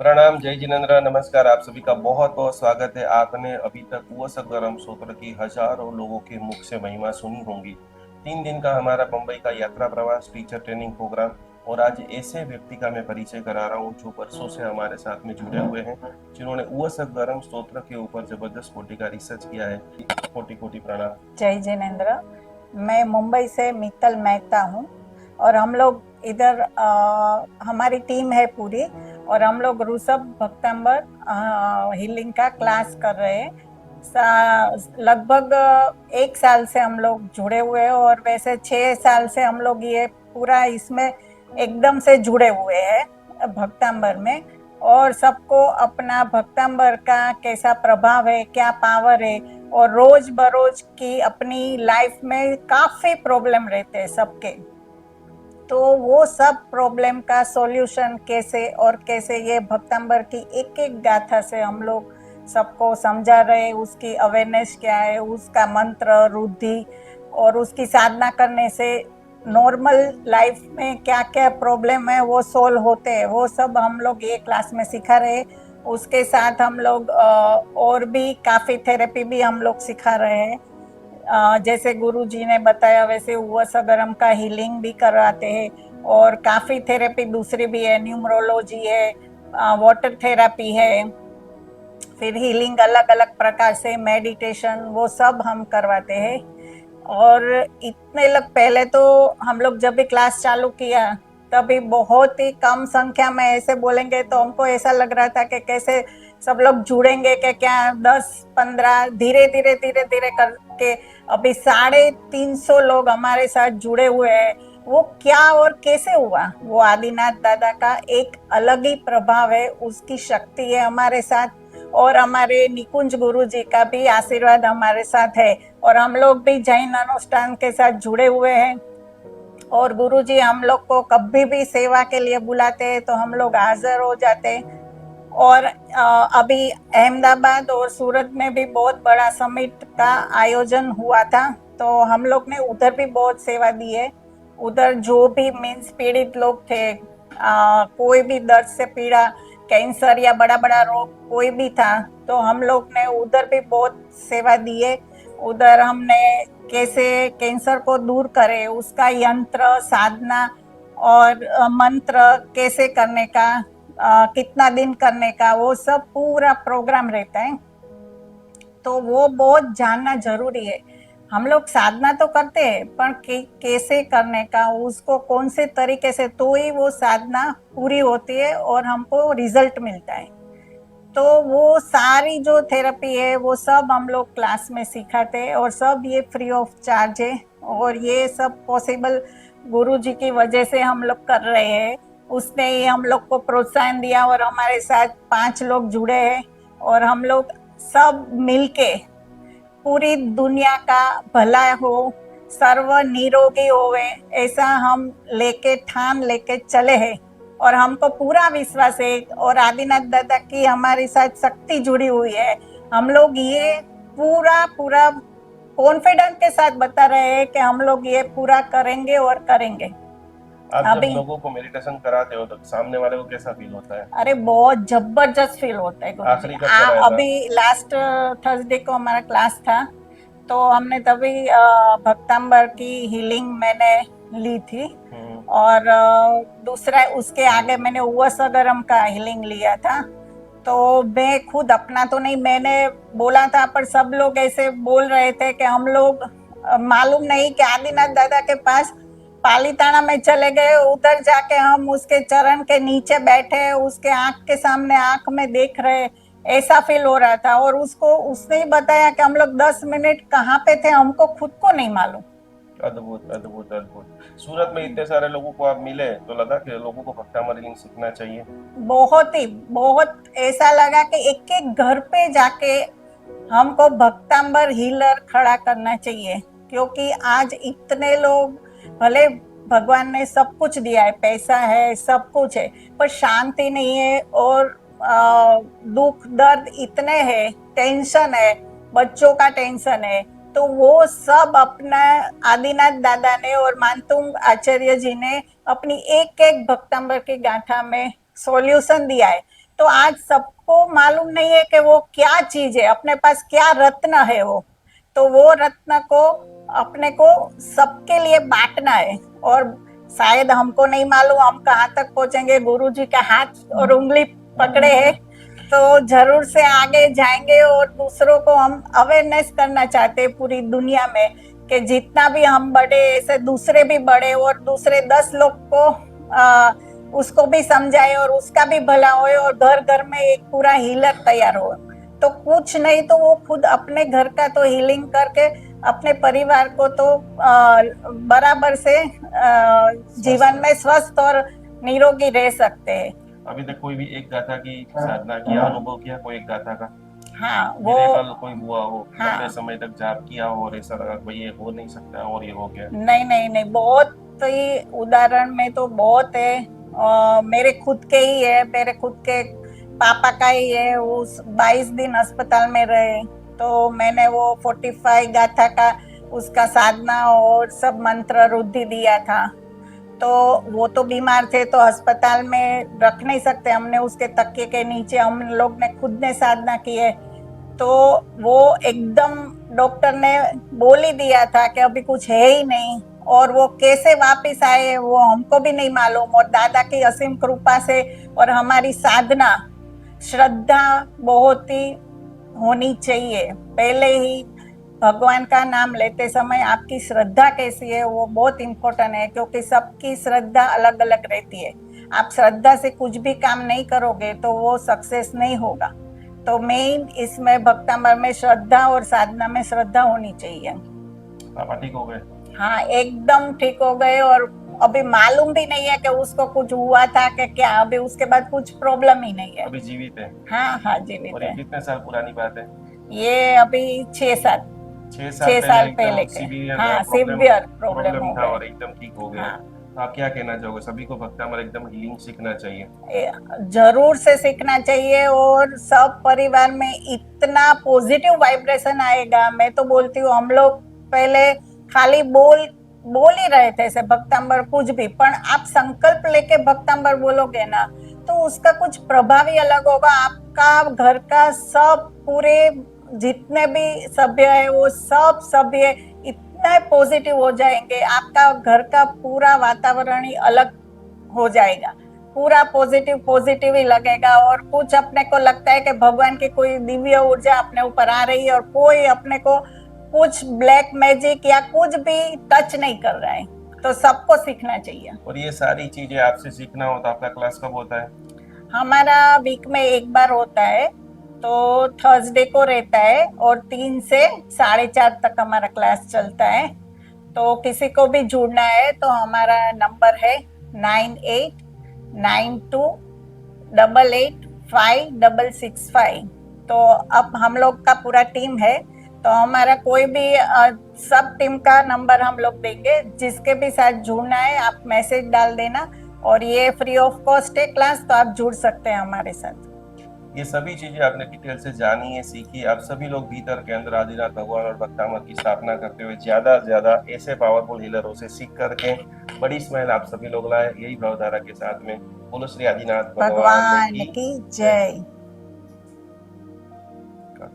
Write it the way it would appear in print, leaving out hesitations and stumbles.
प्रणाम, जय जिनेन्द्र, नमस्कार। आप सभी का बहुत बहुत स्वागत है। आपने अभी तक उवसगरम स्तोत्र की हजारों लोगों के मुख से महिमा सुनी होंगी। 3 दिन का हमारा मुंबई का यात्रा प्रवास, टीचर ट्रेनिंग प्रोग्राम, और आज ऐसे व्यक्ति का मैं परिचय करा रहा हूँ जो वर्षों से हमारे साथ में जुड़े हुए हैं, जिन्होंने उवसगरम स्तोत्र के ऊपर जबरदस्त कोटि का रिसर्च किया है। कोटि कोटि प्रणाम। जय जिनेन्द्र। मैं मुंबई से मित्तल मेहता हूँ और हम लोग इधर हमारी टीम है पूरी और हम लोग ऋषभ भक्तंबर हीलिंग का क्लास कर रहे हैं। लगभग 1 साल से हम लोग जुड़े हुए हैं और वैसे 6 साल से हम लोग ये पूरा इसमें एकदम से जुड़े हुए हैं भक्तंबर में। और सबको अपना भक्तंबर का कैसा प्रभाव है, क्या पावर है, और रोज बरोज की अपनी लाइफ में काफी प्रॉब्लम रहते हैं सबके। तो वो सब प्रॉब्लम का सॉल्यूशन कैसे और कैसे ये भक्तंबर की एक एक गाथा से हम लोग सबको समझा रहे, उसकी अवेयरनेस क्या है, उसका मंत्र रुद्धि और उसकी साधना करने से नॉर्मल लाइफ में क्या क्या प्रॉब्लम है वो सोल्व होते हैं, वो सब हम लोग ये क्लास में सिखा रहे हैं। उसके साथ हम लोग और भी काफी थेरेपी भी हम लोग सिखा रहे हैं। जैसे गुरु जी ने बताया वैसे उवसगरम का हीलिंग भी करवाते हैं और काफी थेरेपी दूसरी भी है, न्यूमरोलॉजी है, वाटर थेरेपी है, फिर हीलिंग अलग अलग प्रकार से, मेडिटेशन, वो सब हम करवाते हैं। और इतने लोग पहले तो हम लोग जब भी क्लास चालू किया तभी बहुत ही कम संख्या में ऐसे बोलेंगे तो हमको ऐसा लग रहा था कि कैसे सब लोग जुड़ेंगे कि क्या 10-15 धीरे धीरे धीरे धीरे करके अभी 350 लोग हमारे साथ जुड़े हुए हैं। वो क्या और कैसे हुआ, वो आदिनाथ दादा का एक अलग ही प्रभाव है, उसकी शक्ति है हमारे साथ। और हमारे निकुंज गुरु जी का भी आशीर्वाद हमारे साथ है और हम लोग भी जैन अनुष्ठान के साथ जुड़े हुए हैं। और गुरु जी हम लोग को कभी भी सेवा के लिए बुलाते हैं तो हम लोग हाजिर हो जाते हैं। और अभी अहमदाबाद और सूरत में भी बहुत बड़ा समिट का आयोजन हुआ था, तो हम लोग ने उधर भी बहुत सेवा दी है। उधर जो भी मीन्स पीड़ित लोग थे, कोई भी दर्द से पीड़ा, कैंसर या बड़ा बड़ा रोग कोई भी था, तो हम लोग ने उधर भी बहुत सेवा दी है। उधर हमने कैसे कैंसर को दूर करे उसका यंत्र साधना और मंत्र कैसे करने का, कितना दिन करने का, वो सब पूरा प्रोग्राम रहता है। तो वो बहुत जानना जरूरी है। हम लोग साधना तो करते हैं पर कैसे करने का, उसको कौन से तरीके से, तो ही वो साधना पूरी होती है और हमको रिजल्ट मिलता है। तो वो सारी जो थेरेपी है वो सब हम लोग क्लास में सिखाते हैं और सब ये फ्री ऑफ चार्ज है। और ये सब पॉसिबल गुरु जी की वजह से हम लोग कर रहे हैं। उसने ही हम लोग को प्रोत्साहन दिया और हमारे साथ 5 लोग जुड़े हैं और हम लोग सब मिलके पूरी दुनिया का भला हो, सर्व निरोगी होवे, ऐसा हम ठान लेके चले हैं। और हमको पूरा विश्वास है और आदिनाथ दादा की हमारे साथ शक्ति जुड़ी हुई है। हम लोग ये पूरा पूरा कॉन्फिडेंस के साथ बता रहे हैं कि हम लोग ये पूरा करेंगे और करेंगे। आप जब अभी लोगों को मेडिटेशन कराते हो तो सामने वाले को कैसा फील होता है? अरे बहुत जबरदस्त फील होता है गुरु जी। आखिरी कब कराया था? अभी लास्ट थर्सडे को हमारा क्लास था, तो हमने तभी भक्तंबर की हीलिंग मैंने ली थी। और दूसरा उसके आगे मैंने उवसगरम का हीलिंग लिया था। तो मैं खुद अपना तो नहीं, मैंने बोला था पर सब लोग ऐसे बोल रहे थे कि हम लोग मालूम नहीं कि आदिनाथ दादा के पास पालीताना में चले गए, उधर जाके हम उसके चरण के नीचे बैठे, उसके आंख के सामने आंख में देख रहे, ऐसा फील हो रहा था। और उसको उसने ही बताया कि हम लोग 10 मिनट कहाँ पे थे हमको खुद को नहीं मालूम। अद्भुत अद्भुत अद्भुत। सूरत में इतने सारे लोगों को आप मिले तो लगा कि लोगों को भक्ता रीडिंग सीखना चाहिए। बहुत ही बहुत ऐसा लगा कि एक एक घर पे जाके हमको भक्तांबर हीलर खड़ा करना चाहिए। क्योंकि आज इतने लोग, भले भगवान ने सब कुछ दिया है, पैसा है, सब कुछ है, पर शांति नहीं है और दुख दर्द इतने हैं, टेंशन है, बच्चों का टेंशन है। तो वो सब अपना आदिनाथ दादा ने और मानतुंग आचार्य जी ने अपनी एक एक भक्तंबर की गाथा में सॉल्यूशन दिया है। तो आज सबको मालूम नहीं है कि वो क्या चीज है, अपने पास क्या रत्न है वो। तो वो रत्न को अपने को सबके लिए बांटना है। और शायद हमको नहीं मालूम हम कहाँ तक पहुंचेंगे, गुरु जी का हाथ और उंगली पकड़े है तो जरूर से आगे जाएंगे। और दूसरों को हम अवेयरनेस करना चाहते हैं पूरी दुनिया में कि जितना भी हम बढ़े ऐसे दूसरे भी बढ़े और दूसरे 10 लोग को उसको भी समझाए और उसका भी भला होए और घर घर में एक पूरा हीलर तैयार हो। तो कुछ नहीं तो वो खुद अपने घर का तो हीलिंग करके अपने परिवार को तो बराबर से जीवन में स्वस्थ और निरोगी रह सकते हैं। अभी तक कोई भी एक गाथा की साधना किया, अनुभव किया कोई एक गाथा का? हाँ वो मिरेकल कोई हुआ हो, हाँ लंबे समय तक जाप किया हो और ऐसा लगा भाई ये हो नहीं सकता और ये हो गया? नहीं नहीं नहीं, बहुत ही उदाहरण में तो बहुत है। मेरे खुद के ही है, मेरे खुद के पापा का ही है। वो 22 दिन अस्पताल में रहे तो मैंने वो 45 गाथा का उसका साधना और सब मंत्र रुद्धि दिया था। तो वो तो बीमार थे तो अस्पताल में रख नहीं सकते, हमने उसके तकिए के नीचे हम लोग ने खुद ने साधना की है। तो वो एकदम डॉक्टर ने बोल ही दिया था कि अभी कुछ है ही नहीं। और वो कैसे वापस आए वो हमको भी नहीं मालूम। और दादा की असीम कृपा से और हमारी साधना श्रद्धा बहुत ही होनी चाहिए। पहले ही भगवान का नाम लेते समय आपकी श्रद्धा कैसी है वो बहुत इम्पोर्टेंट है, क्योंकि सबकी श्रद्धा अलग अलग रहती है। आप श्रद्धा से कुछ भी काम नहीं करोगे तो वो सक्सेस नहीं होगा। तो मेन इसमें भक्तामर में श्रद्धा और साधना में श्रद्धा होनी चाहिए। पापा ठीक हो गए? हाँ एकदम ठीक हो गए। और अभी मालूम भी नहीं है कि उसको कुछ हुआ था कि क्या। अभी उसके बाद कुछ प्रॉब्लम ही नहीं है। अभी जीवित है? हाँ हाँ जीवित और ये है। कितने साल पुरानी बात है? ये अभी 6 साल 6 साल पहले एकदम के। सीवियर हाँ प्रॉब्लम सीवियर प्रॉब्लम प्रॉब्लम हो था गए। और एकदम ठीक हो गए। हाँ तो आप क्या कहना चाहोगे? सभी को भक्तामर एकदम हीलिंग सीखना चाहिए? जरूर से सीखना चाहिए। और सब परिवार में इतना पॉजिटिव वाइब्रेशन आएगा। मैं तो बोलती हूँ हम लोग पहले खाली बोल ही रहे थे ऐसे भक्तांबर कुछ भी, पर आप संकल्प लेके भक्तांबर बोलोगे ना तो उसका कुछ प्रभाव ही अलग होगा। आपका घर का सब पूरे जितने भी सभ्य है वो सब सभ्य इतना पॉजिटिव हो जाएंगे। आपका घर का पूरा वातावरण ही अलग हो जाएगा, पूरा पॉजिटिव पॉजिटिव ही लगेगा। और कुछ अपने को लगता है कि भगवान की कोई दिव्य ऊर्जा अपने ऊपर आ रही है और कोई अपने को कुछ ब्लैक मैजिक या कुछ भी टच नहीं कर रहा है। तो सबको सीखना चाहिए। और ये सारी चीजें आपसे सीखना हो तो आपका क्लास कब होता है? हमारा वीक में एक बार होता है, तो थर्सडे को रहता है और 3 से 4:30 तक हमारा क्लास चलता है। तो किसी को भी जुड़ना है तो हमारा नंबर है 9892885665। तो अब हम लोग का पूरा टीम है तो हमारा कोई भी सब टीम का नंबर हम लोग देंगे। जिसके भी साथ जुड़ना है आप मैसेज डाल देना। और ये फ्री ऑफ कॉस्ट है क्लास, तो आप जुड़ सकते हैं हमारे साथ। ये सभी चीजें आपने डिटेल से जानी है, सीखी। आप सभी लोग भीतर के अंदर आदिनाथ भगवान और भक्तामर की स्थापना करते हुए ज्यादा से ज्यादा ऐसे पावरफुल हीलरों से सीख करके बड़ी स्माइल आप सभी लोग लाए, यही भावधारा के साथ में बोलो श्री आदिनाथ भगवान की जय। का